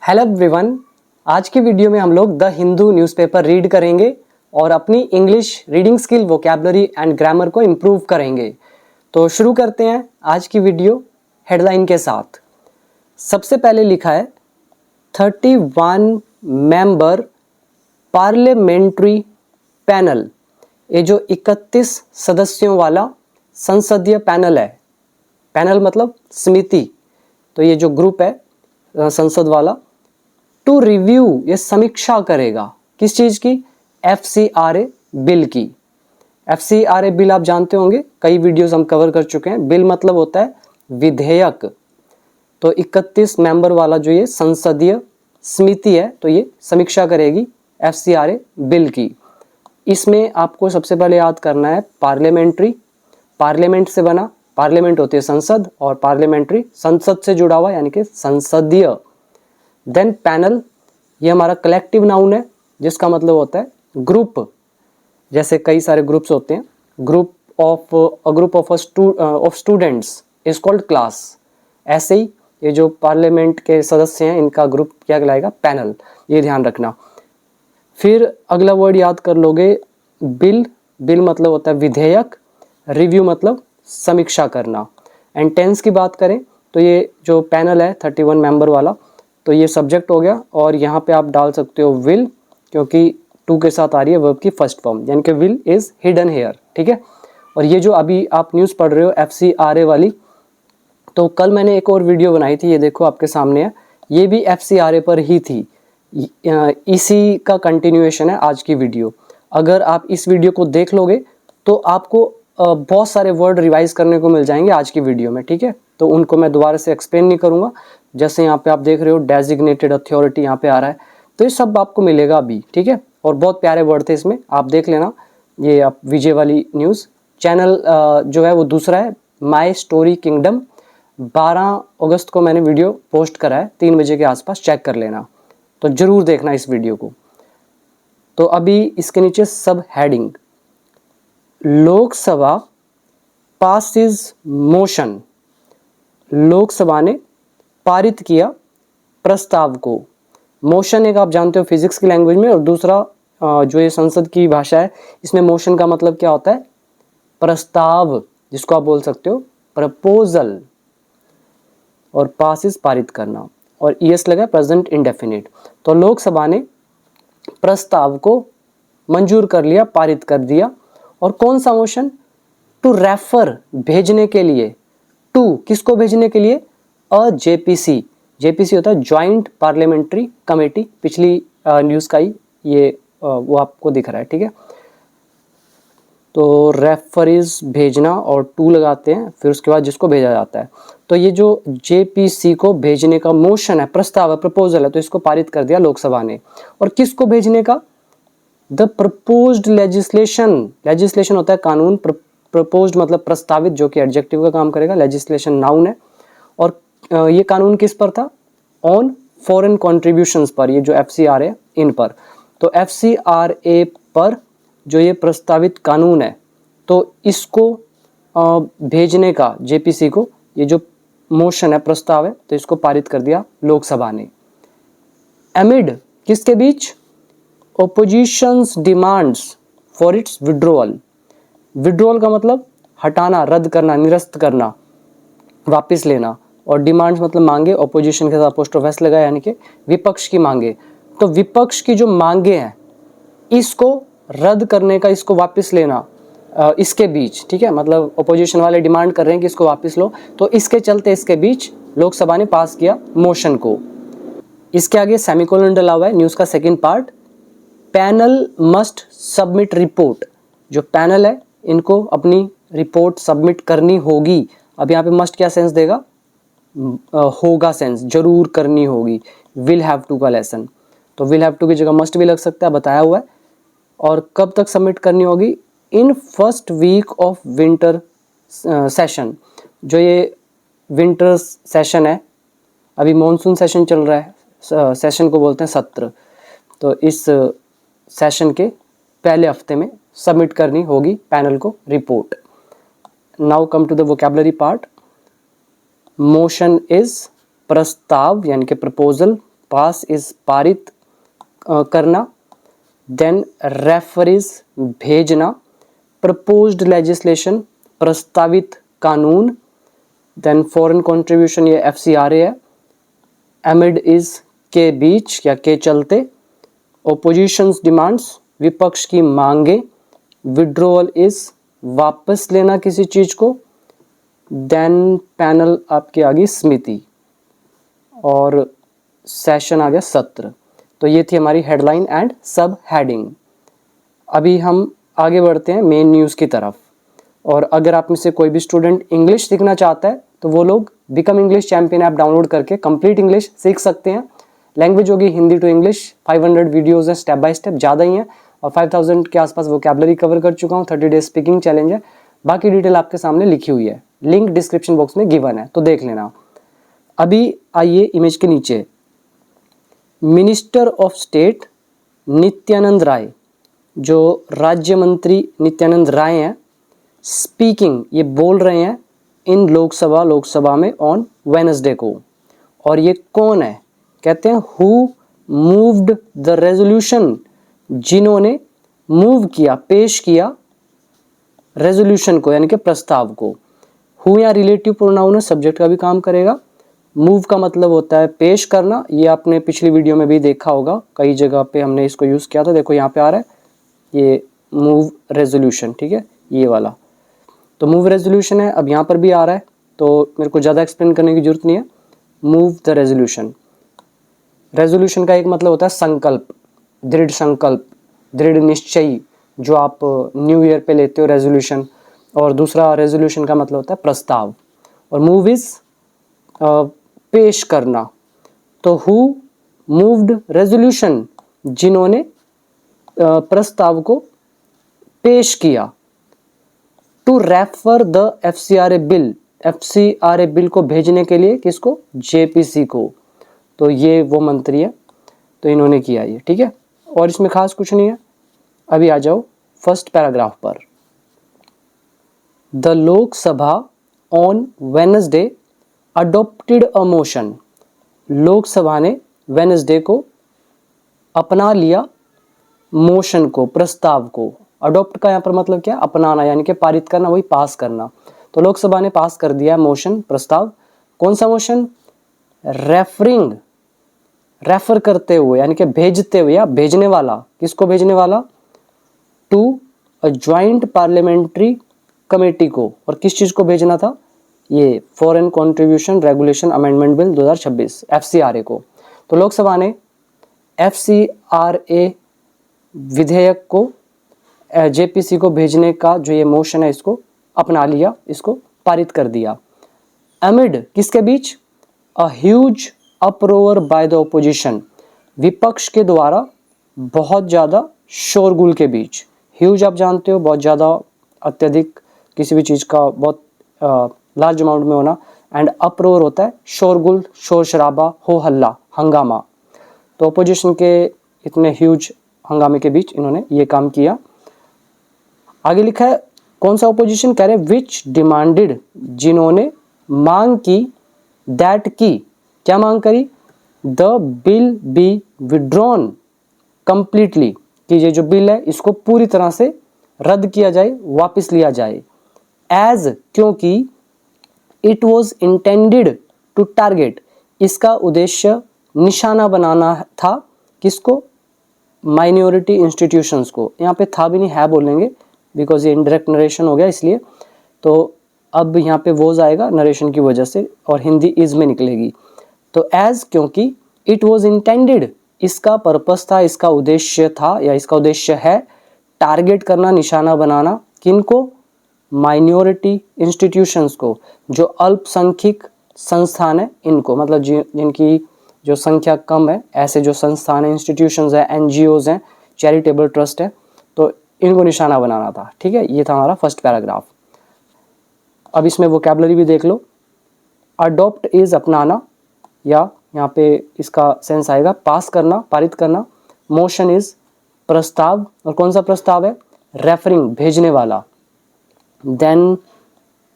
Hello everyone, आज की video में हम लोग द हिंदू न्यूज़पेपर रीड करेंगे और अपनी English reading skill, vocabulary and grammar को इम्प्रूव करेंगे। तो शुरू करते हैं आज की वीडियो हेडलाइन के साथ। सबसे पहले लिखा है 31 मेंबर पार्लियामेंट्री पैनल। ये जो 31 सदस्यों वाला संसदीय पैनल है, पैनल मतलब समिति, तो ये जो ग्रुप है संसद वाला, टू रिव्यू, ये समीक्षा करेगा किस चीज की? FCRA बिल की। FCRA बिल आप जानते होंगे, कई वीडियोस हम कवर कर चुके हैं। बिल मतलब होता है विधेयक। तो 31 मेंबर वाला जो ये संसदीय समिति है, तो ये समीक्षा करेगी FCRA बिल की। इसमें आपको सबसे पहले याद करना है पार्लियामेंट्री, पार्लियामेंट से बना, पार्लियामेंट होती है संसद, और पार्लियामेंट्री संसद से जुड़ा हुआ यानी कि संसदीय। देन पैनल, ये हमारा कलेक्टिव नाउन है जिसका मतलब होता है ग्रुप। जैसे कई सारे ग्रुप्स होते हैं, group of students is called class. ऐसे ही ये जो पार्लियामेंट के सदस्य हैं इनका ग्रुप क्या कहलाएगा? पैनल। ये ध्यान रखना। फिर अगला वर्ड याद कर लोगे बिल। बिल मतलब होता है विधेयक, रिव्यू मतलब समीक्षा करना। एंड टेंस की बात करें तो ये जो पैनल है 31 मेंबर वाला, तो ये सब्जेक्ट हो गया, और यहाँ पे आप डाल सकते हो विल, क्योंकि टू के साथ आ रही है वर्ब की फर्स्ट फॉर्म, यानी कि विल इज हिडन हेयर। ठीक है। और ये जो अभी आप न्यूज़ पढ़ रहे हो FCRA वाली, तो कल मैंने एक और वीडियो बनाई थी, ये देखो आपके सामने है, ये भी FCRA पर ही थी। इसी का कंटिन्यूएशन है आज की वीडियो। अगर आप इस वीडियो को देख लोगे तो आपको बहुत सारे वर्ड रिवाइज करने को मिल जाएंगे आज की वीडियो में। ठीक है, तो उनको मैं दोबारा से एक्सप्लेन नहीं करूंगा। जैसे यहाँ पे आप देख रहे हो डेजिग्नेटेड अथॉरिटी यहाँ पे आ रहा है, तो ये सब आपको मिलेगा अभी। ठीक है, और बहुत प्यारे वर्ड थे इसमें, आप देख लेना। ये आप विजय वाली न्यूज़ चैनल जो है वो दूसरा है, माई स्टोरी किंगडम। 12 अगस्त को मैंने वीडियो पोस्ट करा है, 3 बजे के आसपास, चेक कर लेना। तो जरूर देखना इस वीडियो को। तो अभी इसके नीचे सब heading, Lok Sabha passes motion. Lok Sabha ने पारित किया प्रस्ताव को। मोशन एक आप जानते हो फिजिक्स की लैंग्वेज में, और दूसरा जो ये संसद की भाषा है, इसमें मोशन का मतलब क्या होता है? प्रस्ताव, जिसको आप बोल सकते हो प्रपोजल, और पासिस पारित करना, और ES लगा प्रेजेंट इंडेफिनिट। तो लोकसभा ने प्रस्ताव को मंजूर कर लिया, पारित कर दिया। और कौन सा मोशन? टू रेफर, भेजने के लिए। टू किसको भेजने के लिए? JPC। JPC होता है ज्वाइंट पार्लियामेंट्री कमेटी। पिछली न्यूज़ का ही ये वो आपको दिख रहा है। ठीक है, तो रेफर इज भेजना, और टू लगाते हैं, फिर उसके बाद जिसको भेजा जाता है। तो ये जो JPC को भेजने का मोशन है, प्रस्ताव है, प्रपोजल है, तो इसको पारित कर दिया लोकसभा ने। और किसको भेजने का? The proposed legislation. लेजिस्लेशन होता है कानून, प्रपोज्ड मतलब प्रस्तावित, जो कि एडजेक्टिव का काम करेगा। लेजिस्लेशन नाउन है। और ये कानून किस पर था? ऑन फॉरेन कॉन्ट्रीब्यूशंस पर, ये जो FCRA इन पर। तो FCRA पर जो ये प्रस्तावित कानून है, तो इसको भेजने का JPC को, ये जो मोशन है, प्रस्ताव है, तो इसको पारित कर दिया लोकसभा ने। एमिड किसके बीच? Opposition's demands for its withdrawal. Withdrawal का मतलब हटाना, रद्द करना, निरस्त करना, वापस लेना। और डिमांड्स मतलब मांगे, ऑपोजिशन के साथ अपोस्ट्रोफ लगा, यानी कि विपक्ष की मांगे। तो विपक्ष की जो मांगे हैं, इसको रद्द करने का, इसको वापस लेना, इसके बीच। ठीक है, मतलब ऑपोजिशन वाले डिमांड कर रहे हैं कि इसको वापस लो, तो इसके चलते इसके बीच लोकसभा ने पास किया मोशन को। इसके आगे सेमीकोलन डला हुआ है, न्यूज़ का second part. Panel must submit report. जो पैनल है इनको अपनी रिपोर्ट सबमिट करनी होगी। अब यहाँ पे मस्ट क्या सेंस देगा? होगा सेंस, जरूर करनी होगी। विल हैव टू का लेसन, तो विल हैव टू की जगह मस्ट भी लग सकता है, बताया हुआ है। और कब तक सबमिट करनी होगी? In first week of winter session. जो ये विंटर सेशन है, अभी मॉनसून सेशन चल रहा है, सेशन को बोलते हैं सत्र। तो इस सेशन के पहले हफ्ते में सबमिट करनी होगी पैनल को report. Now come to the vocabulary part. Motion is प्रस्ताव यानी कि प्रपोजल, पास इज पारित करना, देन रेफर इज भेजना, प्रपोज्ड लेजिस्लेशन प्रस्तावित कानून, देन फॉरेन कंट्रीब्यूशन ये FCRA है, एमिड इज के बीच या के चलते, ओपोजिशंस डिमांड्स विपक्ष की मांगे, विड्रॉल इज वापस लेना किसी चीज को, देन पैनल आपके आगे समिति और सेशन आ गया सत्र। तो ये थी हमारी हेडलाइन एंड सब हेडिंग। अभी हम आगे बढ़ते हैं मेन न्यूज़ की तरफ। और अगर आप में से कोई भी स्टूडेंट इंग्लिश सीखना चाहता है तो वो लोग become English Champion app download करके कंप्लीट इंग्लिश सीख सकते हैं। लैंग्वेज होगी हिंदी टू इंग्लिश, 500 वीडियोज़ हैं स्टेप बाय स्टेप, ज़्यादा ही हैं, और 5000 के आसपास वोकैबुलरी कवर कर चुका हूँ। 30 डेज स्पीकिंग चैलेंज है, बाकी डिटेल आपके सामने लिखी हुई है, लिंक डिस्क्रिप्शन बॉक्स में गिवन है, तो देख लेना। अभी आइए इमेज के नीचे, minister of state Nityanand Rai, जो राज्य मंत्री नित्यानंद राय हैं, स्पीकिंग ये बोल रहे हैं इन लोकसभा में ऑन वेडनेसडे को। और ये कौन है? कहते हैं हु मूव्ड द रेजोल्यूशन, जिन्होंने मूव किया, पेश किया रेजोल्यूशन को, यानी कि प्रस्ताव को। हु या रिलेटिव प्रोनाउन है, सब्जेक्ट का भी काम करेगा। मूव का मतलब होता है पेश करना, ये आपने पिछली वीडियो में भी देखा होगा, कई जगह पे हमने इसको यूज़ किया था। देखो यहाँ पे आ रहा है ये मूव रेजोल्यूशन, ठीक है, ये वाला तो मूव रेजोल्यूशन है। अब यहाँ पर भी आ रहा है, तो मेरे को ज़्यादा एक्सप्लेन करने की जरूरत नहीं है। मूव द रेजोल्यूशन, रेजोल्यूशन का एक मतलब होता है संकल्प, दृढ़ संकल्प, दृढ़ निश्चयी, जो आप न्यू ईयर पे लेते हो रेजोल्यूशन। और दूसरा रेजोल्यूशन का मतलब होता है प्रस्ताव, और मूव इज पेश करना। तो हु मूव्ड रेजोल्यूशन, जिन्होंने प्रस्ताव को पेश किया। To refer the FCRA bill, FCRA bill को भेजने के लिए किसको? JPC को। तो ये वो मंत्री है, तो इन्होंने किया ये, ठीक है। और इसमें खास कुछ नहीं है। अभी आ जाओ फर्स्ट पैराग्राफ पर। The Lok Sabha on Wednesday adopted a motion, Lok Sabha ने वेडनेसडे को अपना लिया मोशन को, प्रस्ताव को। अडॉप्ट का यहाँ पर मतलब क्या? अपनाना, यानी कि पारित करना, वही पास करना। तो लोकसभा ने पास कर दिया मोशन, प्रस्ताव। कौन सा मोशन? रेफरिंग, रेफर करते हुए, यानी कि भेजते हुए या भेजने वाला। किसको भेजने वाला? To a joint parliamentary committee को। और किस चीज को भेजना था? ये foreign contribution regulation amendment bill 2026 FCRA को। तो लोकसभा ने FCRA विधेयक को JPC को भेजने का जो ये मोशन है, इसको अपना लिया, इसको पारित कर दिया। अमिड किसके बीच? A huge uproar by the opposition, विपक्ष के द्वारा बहुत ज़्यादा शोरगुल के बीच। ह्यूज आप जानते हो, बहुत ज़्यादा, अत्यधिक, किसी भी चीज़ का बहुत लार्ज अमाउंट में होना। एंड अप्रोवर होता है शोरगुल, शोर शराबा, हो हल्ला, हंगामा। तो ओपोजिशन के इतने ह्यूज हंगामे के बीच इन्होंने ये काम किया। आगे लिखा है कौन सा ओपोजिशन? कह रहे विच डिमांडेड, जिन्होंने मांग की, दैट की, क्या मांग करी? The bill be withdrawn completely, कि ये जो बिल है इसको पूरी तरह से रद्द किया जाए, वापस लिया जाए। एज, क्योंकि it was intended to target, इसका उद्देश्य निशाना बनाना था। किसको? माइनॉरिटी इंस्टीट्यूशंस को। यहाँ पे था भी नहीं, है बोलेंगे, बिकॉज ये इनडायरेक्ट नरेशन हो गया इसलिए। तो अब यहाँ पे वोज आएगा नरेशन की वजह से, और हिंदी इज में निकलेगी। तो एज, क्योंकि, इट वॉज इंटेंडेड, इसका पर्पस था, इसका उद्देश्य था, या इसका उद्देश्य है टारगेट करना, निशाना बनाना। किनको? माइनॉरिटी इंस्टीट्यूशंस को, जो अल्पसंख्यक संस्थान है इनको, मतलब जिनकी जो संख्या कम है, ऐसे जो संस्थान है, इंस्टीट्यूशंस है, NGOs हैं, चैरिटेबल ट्रस्ट है, तो इनको निशाना बनाना था, ठीक है। ये था हमारा फर्स्ट पैराग्राफ। अब इसमें वोकैबुलरी भी देख लो। अडॉप्ट इज अपनाना, या यहाँ पे इसका सेंस आएगा पास करना, पारित करना। मोशन इज प्रस्ताव, और कौन सा प्रस्ताव है? रेफरिंग, भेजने वाला। देन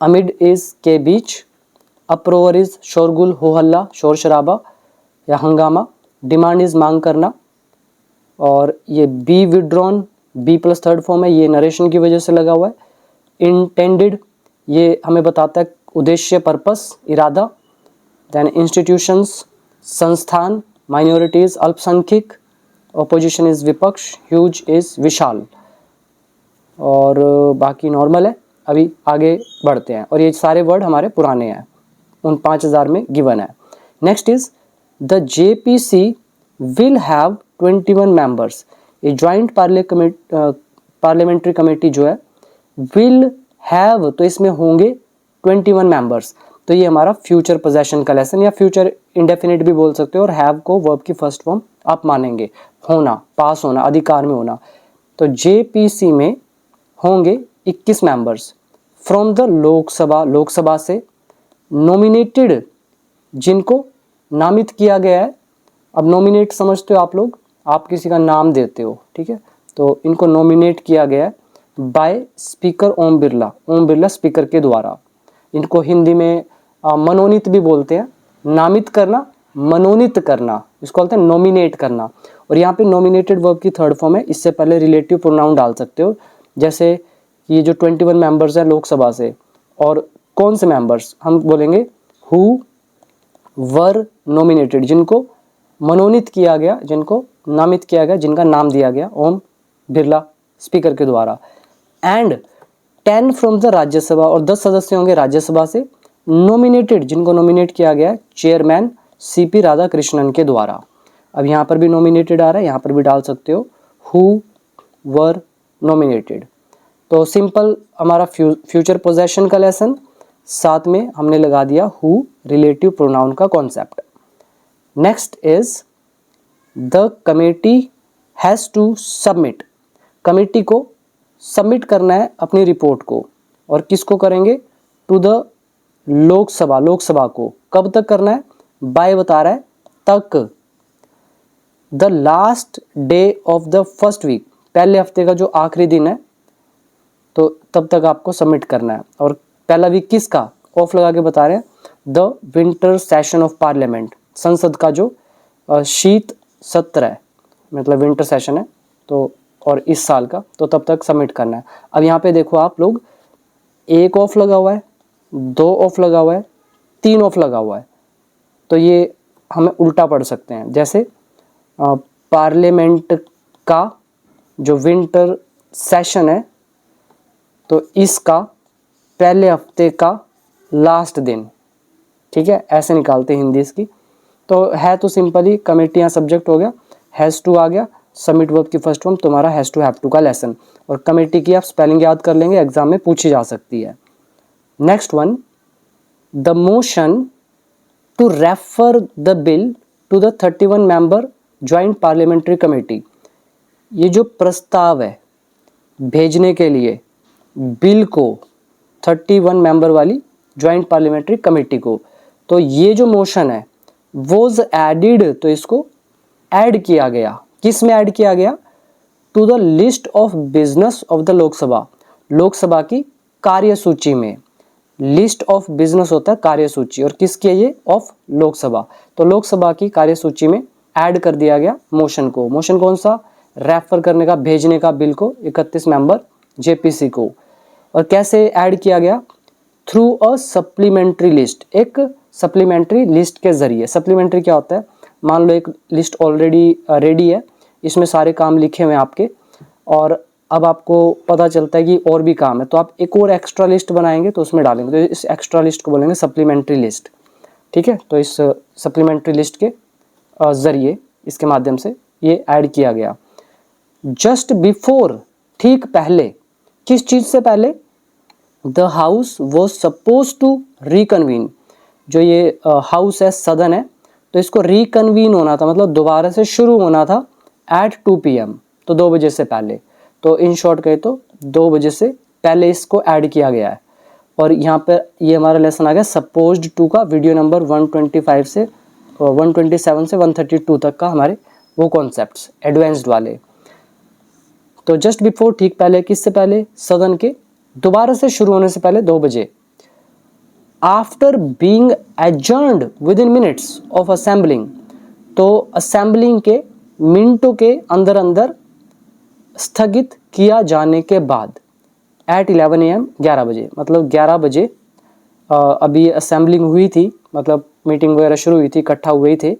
अमिड इज के बीच, अप्रोवर इज शोरगुल, हो हल्ला, शोर शराबा या हंगामा। डिमांड इज मांग करना, और ये be withdrawn, be plus third form है, ये नरेशन की वजह से लगा हुआ है। इंटेंडेड, ये हमें बताता है उद्देश्य, पर्पस, इरादा। देन इंस्टीट्यूशंस, संस्थान, माइनॉरिटीज, अल्पसंख्यक, ऑपोजिशन इज विपक्ष, ह्यूज इज विशाल, और बाकी नॉर्मल है। अभी आगे बढ़ते हैं, और ये सारे वर्ड हमारे पुराने हैं, उन 5000 में गिवन है। Next is the JPC will have 21 members. ये ज्वाइंट पार्लियामेंट्री कमेटी जो है, विल हैव, तो इसमें होंगे 21 मेंबर्स। तो ये हमारा फ्यूचर पोजेशन का लेसन, या फ्यूचर इंडेफिनिट भी बोल सकते हो, और हैव को वर्ब की फर्स्ट फॉर्म आप मानेंगे। होना, पास होना, अधिकार में होना। तो जेपीसी में होंगे 21 members from the Lok Sabha, Lok Sabha से। नॉमिनेटेड, जिनको नामित किया गया है। अब नॉमिनेट समझते हो आप लोग, आप किसी का नाम देते हो, ठीक है, तो इनको नॉमिनेट किया गया है bye speaker Om Birla, Om Birla speaker के द्वारा। इनको हिंदी में मनोनीत भी बोलते हैं। नामित करना, मनोनीत करना, इसको बोलते हैं नॉमिनेट करना। और यहाँ पे नॉमिनेटेड वर्ब की थर्ड फॉर्म है, इससे पहले रिलेटिव प्रोनाउन डाल सकते हो। जैसे ये जो 21 मेंबर्स हैं लोकसभा से, और कौन से मेंबर्स, हम बोलेंगे हु वर नॉमिनेटेड, जिनको मनोनीत किया गया, जिनको नामित किया गया, जिनका नाम दिया गया ओम बिरला स्पीकर के द्वारा। एंड 10 फ्रॉम द राज्यसभा, और 10 सदस्य होंगे राज्यसभा से। नॉमिनेटेड, जिनको नॉमिनेट किया गया है चेयरमैन सीपी राधाकृष्णन के द्वारा। अब यहाँ पर भी नॉमिनेटेड आ रहा है, यहाँ पर भी डाल सकते हो हु वर नॉमिनेटेड। तो सिंपल हमारा फ्यूचर पोजेशन का लेसन, साथ में हमने लगा दिया हु रिलेटिव प्रोनाउन का concept. Next is the committee has to submit. Committee को सबमिट करना है अपनी रिपोर्ट को, और किसको करेंगे, टू द लोकसभा, लोकसभा को। कब तक करना है, बाय बता रहा है तक। The last day of the first week, पहले हफ्ते का जो आखिरी दिन है, तो तब तक आपको सबमिट करना है। और पहला वीक किसका, ऑफ लगा के बता रहे हैं, the winter session of parliament, संसद का जो शीत सत्र है, मतलब विंटर सेशन है, तो और इस साल का, तो तब तक सबमिट करना है। अब यहाँ पे देखो आप लोग, एक ऑफ लगा हुआ है, 2 ऑफ लगा हुआ है, 3 ऑफ लगा हुआ है, तो ये हमें उल्टा पढ़ सकते हैं। जैसे पार्लियामेंट का जो विंटर सेशन है, तो इसका पहले हफ्ते का लास्ट दिन, ठीक है, ऐसे निकालते हैं हिंदी इसकी। तो है तो सिंपल ही, कमेटी यहाँ सब्जेक्ट हो गया, हैज़ टू आ गया, सबमिट वर्ब की फर्स्ट फॉर्म तुम्हारा हैज़ टू हैव टू का लेसन। और कमेटी की आप स्पेलिंग याद कर लेंगे, एग्जाम में पूछी जा सकती है। Next one, the motion to refer the bill to the 31 member joint parliamentary committee. ये जो प्रस्ताव है भेजने के लिए बिल को 31 मेंबर वाली ज्वाइंट पार्लियामेंट्री कमेटी को, तो ये जो मोशन है वॉज एडिड, तो इसको ऐड किया गया। किस में ऐड किया गया, to the list of business of the Lok Sabha, Lok Sabha की कार्यसूची में। लिस्ट ऑफ बिजनेस होता है कार्यसूची, और किसकी है ये, ऑफ लोकसभा। तो लोकसभा की कार्यसूची में ऐड कर दिया गया मोशन को। मोशन कौन सा, रेफर करने का, भेजने का बिल को 31 मेंबर जेपीसी को। और कैसे ऐड किया गया, थ्रू अ सप्लीमेंट्री लिस्ट, एक सप्लीमेंट्री लिस्ट के जरिए। सप्लीमेंट्री क्या होता है, मान लो एक लिस्ट ऑलरेडी रेडी है, इसमें सारे काम लिखे हुए हैं आपके, और अब आपको पता चलता है कि और भी काम है, तो आप एक और एक्स्ट्रा लिस्ट बनाएंगे, तो उसमें डालेंगे, तो इस एक्स्ट्रा लिस्ट को बोलेंगे सप्लीमेंट्री लिस्ट, ठीक है। तो इस सप्लीमेंट्री लिस्ट के जरिए, इसके माध्यम से ये ऐड किया गया। जस्ट बिफोर, ठीक पहले, किस चीज से पहले, the house was suppose to reconvene. जो ये हाउस है, सदन है, तो इसको रिकन्वीन होना था, मतलब दोबारा से शुरू होना था एट 2 PM, तो 2 बजे से पहले। तो इन शॉर्ट कहे तो 2 बजे से पहले इसको ऐड किया गया है। और यहाँ पर ये हमारा लेसन आ गया सपोज्ड टू का, वीडियो नंबर 125 से 127 से 132 तक का हमारे वो कॉन्सेप्ट्स एडवांस्ड वाले। तो जस्ट बिफोर, ठीक पहले, किससे पहले, सदन के दोबारा से शुरू होने से पहले 2 बजे। After being adjourned with in minutes of assembling, तो असेंबलिंग के मिनटों के अंदर अंदर स्थगित किया जाने के बाद एट 11 AM 11 बजे, मतलब 11 बजे अभी असेंबलिंग हुई थी, मतलब मीटिंग वगैरह शुरू हुई थी, इकट्ठा हुए थे,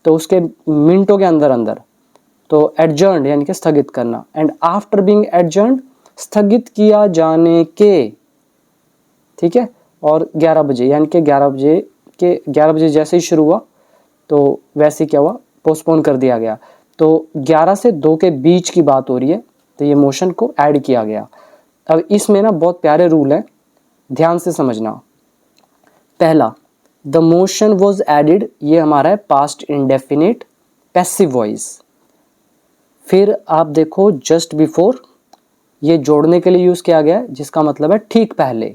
तो उसके मिनटों के अंदर अंदर तो एडजर्न यानी कि स्थगित करना, एंड आफ्टर बीइंग एडजर्न स्थगित किया जाने के, ठीक है। और 11 बजे यानी कि 11 बजे जैसे ही शुरू हुआ तो वैसे क्या हुआ, पोस्टपोन कर दिया गया। तो 11 से 2 के बीच की बात हो रही है, तो ये मोशन को ऐड किया गया। अब इसमें ना बहुत प्यारे रूल है, ध्यान से समझना। पहला, द मोशन वॉज एडिड, ये हमारा है पास्ट इंडेफिनिट पैसिव वॉइस। फिर आप देखो जस्ट बिफोर, ये जोड़ने के लिए यूज किया गया है, जिसका मतलब है ठीक पहले।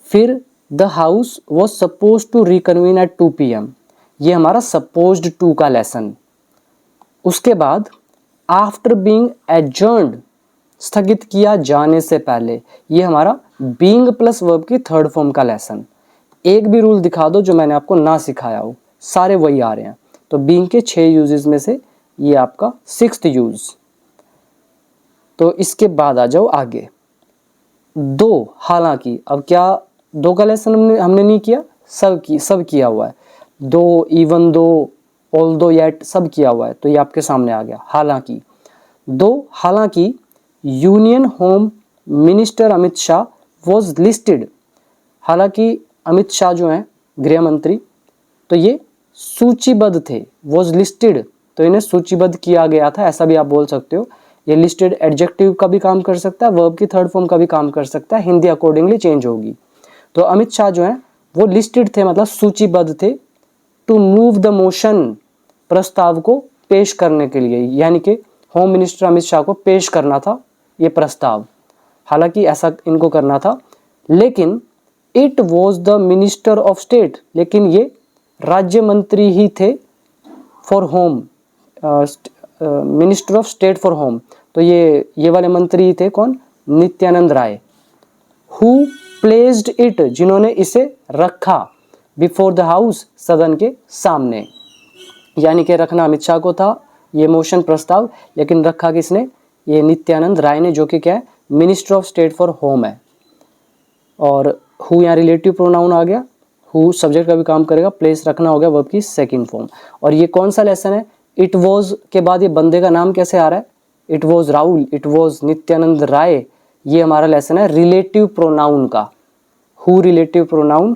फिर the house was suppose to reconvene at 2 PM, ये हमारा सपोज्ड टू का लेसन। उसके बाद आफ्टर बीइंग एडजर्न्ड, स्थगित किया जाने से पहले, ये हमारा बीइंग प्लस वर्ब की थर्ड फॉर्म का लेसन। एक भी रूल दिखा दो जो मैंने आपको ना सिखाया हो, सारे वही आ रहे हैं। तो बीइंग के 6 यूजेस में से ये आपका 6th यूज। तो इसके बाद आ जाओ आगे, दो, हालांकि। अब क्या दो का लेसन हमने नहीं किया, सब किया हुआ है। दो, इवन दो, ऑल दो, येट, सब किया हुआ है, तो ये आपके सामने आ गया हालांकि। दो, हालांकि union home minister Amit Shah was listed, हालांकि अमित शाह जो हैं गृह मंत्री, तो ये सूचीबद्ध थे। वॉज लिस्टेड, तो इन्हें सूचीबद्ध किया गया था, ऐसा भी आप बोल सकते हो। ये लिस्टेड एडजेक्टिव का भी काम कर सकता है, वर्ब की थर्ड फॉर्म का भी काम कर सकता है, हिंदी अकॉर्डिंगली चेंज होगी। तो अमित शाह जो हैं वो लिस्टेड थे, मतलब सूचीबद्ध थे, टू मूव द मोशन, प्रस्ताव को पेश करने के लिए, यानी कि होम मिनिस्टर अमित शाह को पेश करना था ये प्रस्ताव। हालांकि ऐसा इनको करना था, लेकिन it was the minister of state, लेकिन ये राज्य मंत्री ही थे for home, minister of state for home. तो ये वाले मंत्री थे कौन, Nityanand Rai. Who placed it, जिन्होंने इसे रखा, बिफोर द हाउस, सदन के सामने। यानी कि रखना अमित शाह को था ये मोशन प्रस्ताव, लेकिन रखा किसने, ये नित्यानंद राय ने, जो कि क्या है, minister of state for home है। और हु यहाँ रिलेटिव प्रोनाउन आ गया, हु सब्जेक्ट का भी काम करेगा, प्लेस रखना हो गया वर्ब की सेकंड फॉर्म। और ये कौन सा लेसन है, इट वॉज के बाद ये बंदे का नाम कैसे आ रहा है, it was Rahul, it was Nityanand Rai, ये हमारा लेसन है रिलेटिव प्रोनाउन का, हु रिलेटिव प्रोनाउन।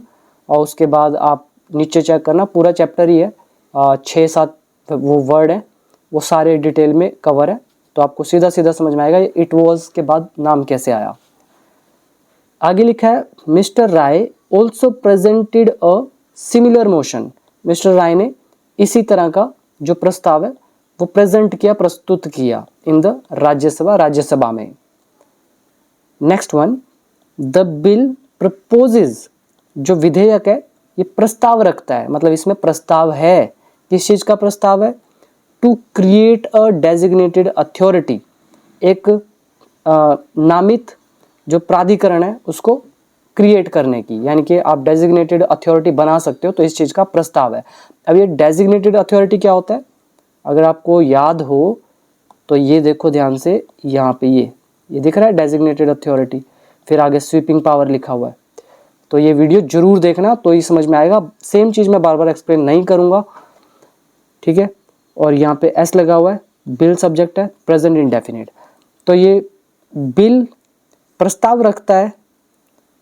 और उसके बाद आप नीचे चेक करना, पूरा चैप्टर ही है, 6-7 वो वर्ड है, वो सारे डिटेल में कवर है, तो आपको सीधा सीधा समझ में आएगा इट वॉज के बाद नाम कैसे आया। आगे लिखा है mister Rai also presented a similar motion, mister Rai ने इसी तरह का जो प्रस्ताव है वो प्रेजेंट किया, प्रस्तुत किया इन द राज्यसभा में। Next one, the bill proposes, जो विधेयक है ये प्रस्ताव रखता है, मतलब इसमें प्रस्ताव है, किस चीज का प्रस्ताव है, to create a designated authority, एक नामित जो प्राधिकरण है उसको क्रिएट करने की, यानी कि आप डेजिग्नेटेड अथॉरिटी बना सकते हो, तो इस चीज का प्रस्ताव है। अब ये डेजिग्नेटेड अथॉरिटी क्या होता है, अगर आपको याद हो तो ये देखो ध्यान से, यहाँ पे ये दिख रहा है डेजिग्नेटेड अथॉरिटी, फिर आगे स्वीपिंग पावर लिखा हुआ है। तो ये वीडियो जरूर देखना, तो ही समझ में आएगा, सेम चीज मैं बार बार एक्सप्लेन नहीं करूंगा, ठीक है। और यहाँ पे एस लगा हुआ है, बिल सब्जेक्ट है, प्रेजेंट इंडेफिनिट। तो ये बिल प्रस्ताव रखता है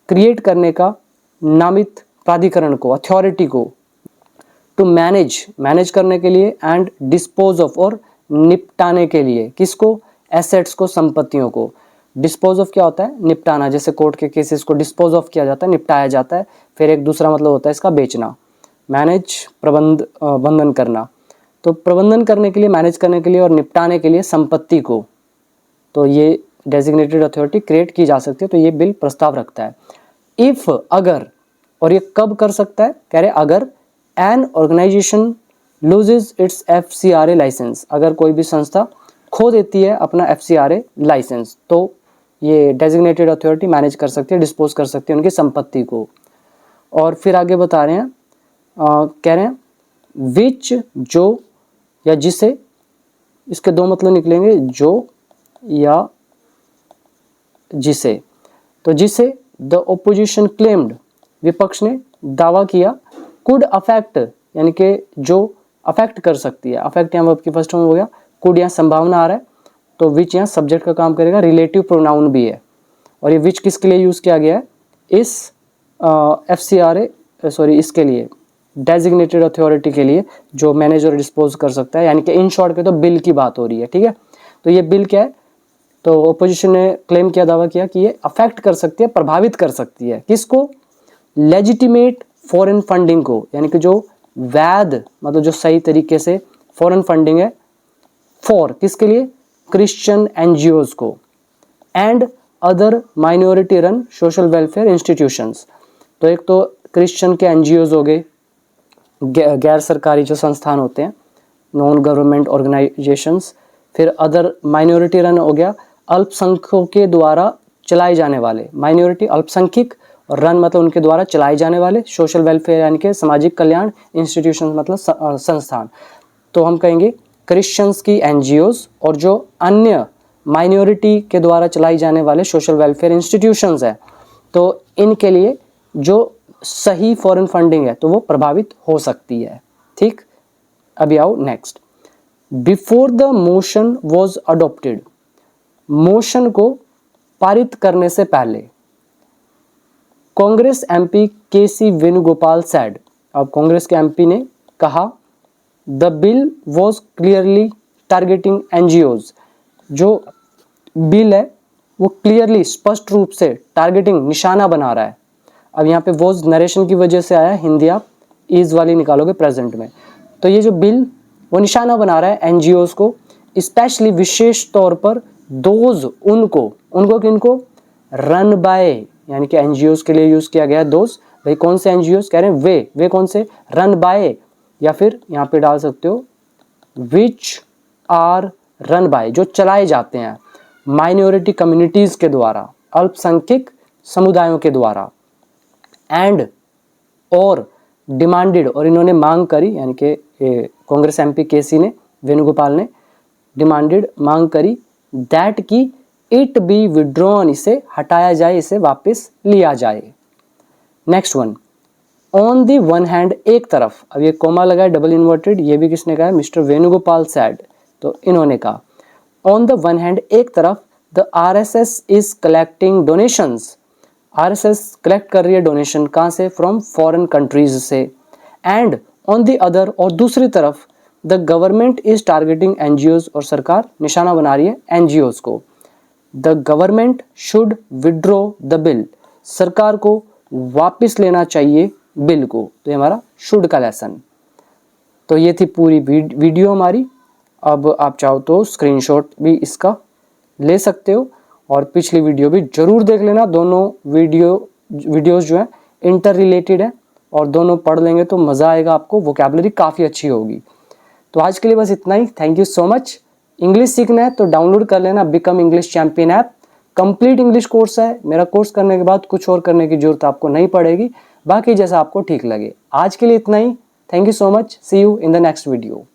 क्रिएट करने का नामित प्राधिकरण को, अथॉरिटी को, टू मैनेज करने के लिए, एंड डिस्पोज ऑफ, और निपटाने के लिए, किसको, एसेट्स को, संपत्तियों को। डिस्पोज ऑफ क्या होता है, निपटाना, जैसे कोर्ट के केसेस को डिस्पोज ऑफ किया जाता है, निपटाया जाता है। फिर एक दूसरा मतलब होता है इसका बेचना, मैनेज, प्रबंधन करना। तो प्रबंधन करने के लिए, मैनेज करने के लिए और निपटाने के लिए संपत्ति को, तो ये डेजिग्नेटेड अथॉरिटी क्रिएट की जा सकती है, तो ये बिल प्रस्ताव रखता है। इफ, अगर, और ये कब कर सकता है, कह रहे अगर an organisation loses its FCRA licence, अगर कोई भी संस्था खो देती है अपना FCRA लाइसेंस, तो ये डेजिग्नेटेड अथॉरिटी मैनेज कर सकती है, डिस्पोज कर सकती है उनकी संपत्ति को। और फिर आगे बता रहे हैं, कह रहे हैं विच जो या जिसे, इसके दो मतलब निकलेंगे, जो या जिसे। तो जिसे द ओपोजिशन क्लेम्ड, विपक्ष ने दावा किया, कुड अफेक्ट यानी कि जो अफेक्ट कर सकती है, अफेक्ट यहाँ वर्ब की फर्स्ट फॉर्म हो गया, कुड यहाँ संभावना आ रहा है, तो विच यहाँ सब्जेक्ट का काम करेगा, रिलेटिव प्रोनाउन भी है। और ये विच किसके लिए यूज किया गया है, इस FCRA सॉरी इसके लिए, डेजिग्नेटेड अथॉरिटी के लिए, जो मैनेज और डिस्पोज कर सकता है, यानी कि इन शॉर्ट पे तो बिल की बात हो रही है, ठीक है। तो ये बिल क्या है, तो ओपोजिशन ने क्लेम किया, दावा किया कि ये अफेक्ट कर सकती है, प्रभावित कर सकती है, किसको, लेजिटिमेट फॉरेन फंडिंग को, यानी कि जो वैध मतलब जो सही तरीके से फॉरेन फंडिंग है, फॉर किसके लिए, क्रिश्चियन एनजीओज को, and other minority run social welfare institutions. तो एक तो क्रिश्चियन के एनजीओज हो गए, गैर सरकारी जो संस्थान होते हैं, नॉन गवर्नमेंट ऑर्गेनाइजेशंस, फिर अदर माइनॉरिटी रन हो गया, अल्पसंख्यकों के द्वारा चलाए जाने वाले, माइनॉरिटी अल्पसंख्यक, और रन मतलब उनके द्वारा चलाए जाने वाले, सोशल वेलफेयर यानी कि सामाजिक कल्याण, इंस्टीट्यूशन मतलब संस्थान। तो हम कहेंगे क्रिश्चियंस की एनजीओज और जो अन्य माइनॉरिटी के द्वारा चलाई जाने वाले सोशल वेलफेयर इंस्टीट्यूशंस है, तो इनके लिए जो सही फॉरेन फंडिंग है तो वो प्रभावित हो सकती है, ठीक। अभी आओ next, before the motion was adopted, motion को पारित करने से पहले, Congress MP KC Venugopal said, अब कांग्रेस के MP ने कहा, the bill was clearly targeting NGOs, जो बिल है वो क्लियरली स्पष्ट रूप से टारगेटिंग निशाना बना रहा है। अब यहाँ पे वॉज नरेशन की वजह से आया, हिंदी आप इज वाली निकालोगे प्रेजेंट में, तो ये जो बिल वो निशाना बना रहा है एनजीओज को, स्पेशली विशेष तौर पर दोज, उनको किनको, रन बाय, यानी कि एनजीओज के लिए यूज किया गया है दोज, भाई कौन से एनजीओज कह रहे हैं, वे कौन से, रन बाय, या फिर यहाँ पे डाल सकते हो विच आर रन बाय, जो चलाए जाते हैं माइनॉरिटी कम्युनिटीज के द्वारा, अल्पसंख्यक समुदायों के द्वारा, एंड और डिमांडेड, और इन्होंने मांग करी, यानी कि कांग्रेस MP KC ने, वेणुगोपाल ने डिमांडेड, मांग करी, दैट की इट बी विड्रॉन, इसे हटाया जाए, इसे वापस लिया जाए। Next one, on the one hand, एक तरफ, अब ये कोमा लगा है डबल इन्वर्टेड, ये भी किसने कहा है, मिस्टर वेणुगोपाल सेड, तो इन्होंने कहा, ऑन द वन हैंड, एक तरफ, the RSS is collecting donations, RSS collect कर रही है डोनेशन, कहाँ से, फ्रॉम फॉरेन कंट्रीज से, एंड ऑन द अदर, और दूसरी तरफ, the government is targeting NGOs, और सरकार निशाना बना रही है एनजीओज को, the government should withdraw the bill, सरकार को वापस लेना चाहिए बिल को, तो ये हमारा शुड का लेसन। तो ये थी पूरी वीडियो हमारी। अब आप चाहो तो स्क्रीनशॉट भी इसका ले सकते हो, और पिछली वीडियो भी जरूर देख लेना, दोनों वीडियोस जो है इंटर रिलेटेड है, और दोनों पढ़ लेंगे तो मज़ा आएगा आपको, वोकैबुलरी काफ़ी अच्छी होगी। तो आज के लिए बस इतना ही, thank you so much. English सीखना है तो डाउनलोड कर लेना Become English Champion app, complete English course है, मेरा कोर्स करने के बाद कुछ और करने की जरूरत आपको नहीं पड़ेगी, बाकी जैसा आपको ठीक लगे। आज के लिए इतना ही, thank you so much, see you in the next video.